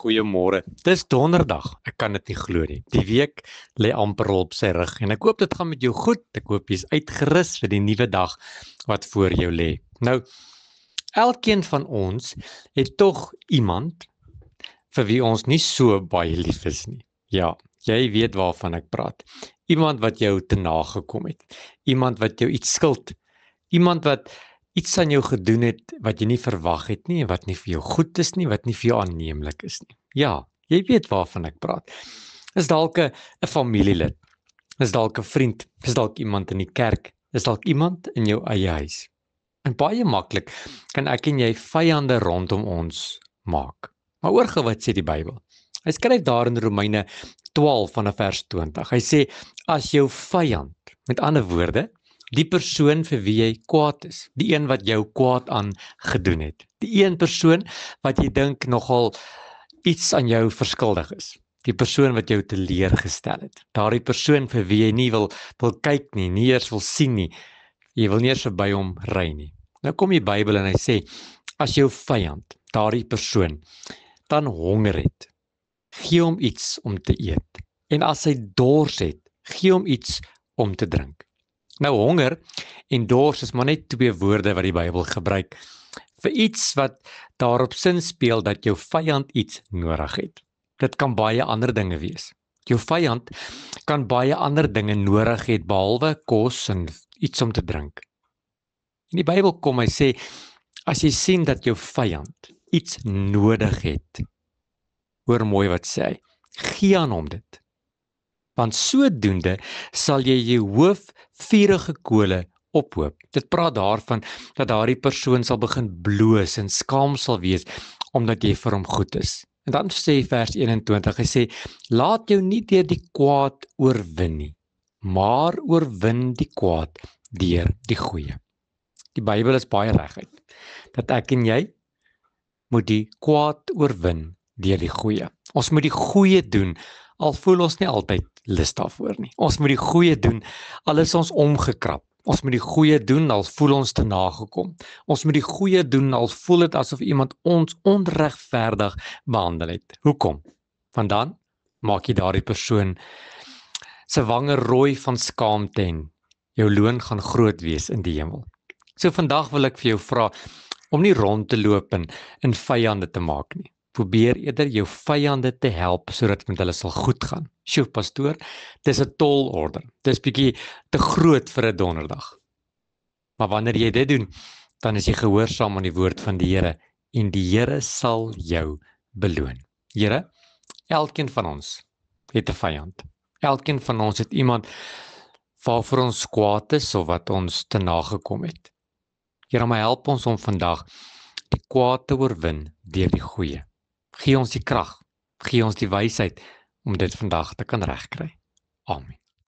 Goeiemôre. Dis donderdag. Ek kan dit nie glo nie. Die week lê amper al op sy rug en ek hoop dit gaan met jou goed. Ek hoop jy's uitgerus vir die nuwe dag wat voor jou lê. Nou, elkeen van ons het tog iemand vir wie ons nie so baie lief is nie. Ja, jy weet waarvan ek praat. Iemand wat jou te nagekom het. Iemand wat jou iets skuld. Iemand wat iets aan jou gedoen het wat jy nie verwag het nie, wat nie vir jou goed is nie, wat nie vir jou aanneemlik is nie. Ja, jy weet waarvan ek praat. Is dalk 'n familielid, is dalk 'n vriend, is dalk iemand in die kerk, is dalk iemand in jou eie huis. En baie maklik kan ek en jy vyande rondom ons maak. Maar hoor gou wat sê die Bybel. Hy skryf daar in Romeine 12 vanaf vers 20. Hy sê, as jou vyand, met ander woorde, die persoon vir wie jy kwaad is, die een wat jou kwaad aan gedoen het, die een persoon wat jy dink nogal iets aan jou verskuldig is, die persoon wat jou teleurgestel het, daardie persoon vir wie jy nie wil kyk nie, nie eers wil sien nie, jy wil nie eers verby hom ry nie. Nou kom die Bybel en hy sê, as jou vyand, daardie persoon, dan honger het, gee hom iets om te eet, en as hy dors het, gee hom iets om te drink. Nou honger en dors is maar net twee woorde wat die Bybel gebruik vir iets wat daarop sin speel dat jou vyand iets nodig het. Dit kan baie ander dinge wees. Jou vyand kan baie ander dinge nodig het behalwe kos en iets om te drink. In die Bybel kom hy sê, as jy sien dat jou vyand iets nodig het, hoor mooi wat sê hy, gee aan hom dit. Want sodoende sal jy jou hoof vurige kole ophoop. Dit praat daarvan dat daardie persoon sal begin bloos en skaam sal wees omdat jy vir hom goed is. En dan sê vers 21, hy sê, laat jou nie deur die kwaad oorwin nie, maar oorwin die kwaad deur die goeie. Die Bybel is baie reguit, dat ek en jy moet die kwaad oorwin deur die goeie. Ons moet die goeie doen, al voel ons nie altyd lus daarvoor nie. Ons moet die goeie doen, al is ons omgekrap. Ons moet die goeie doen, al voel ons te nagekom. Ons moet die goeie doen, al voel dit asof iemand ons onregverdig behandel het. Hoekom? Want dan maak jy daardie persoon se wange rooi van skaamte en jou loon gaan groot wees in die hemel. So vandag wil ek vir jou vra om nie rond te loop en vyande te maak nie. Probeer eerder jou vyande te help sodat met hulle sal goed gaan. Sjoe, pastoor, dis 'n tolorder. Dis bietjie te groot vir 'n donderdag. Maar wanneer jy dit doen, dan is jy gehoorsaam aan die woord van die Here en die Here sal jou beloon. Here, elkeen van ons het 'n vyand. Elkeen van ons het iemand waarvoor ons kwaad is of wat ons te nagekom het. Here, maar help ons om vandag die kwaad te oorwin deur die goeie. Gee ons die krag, gee ons die wysheid om dit vandag te kan regkry. Amen.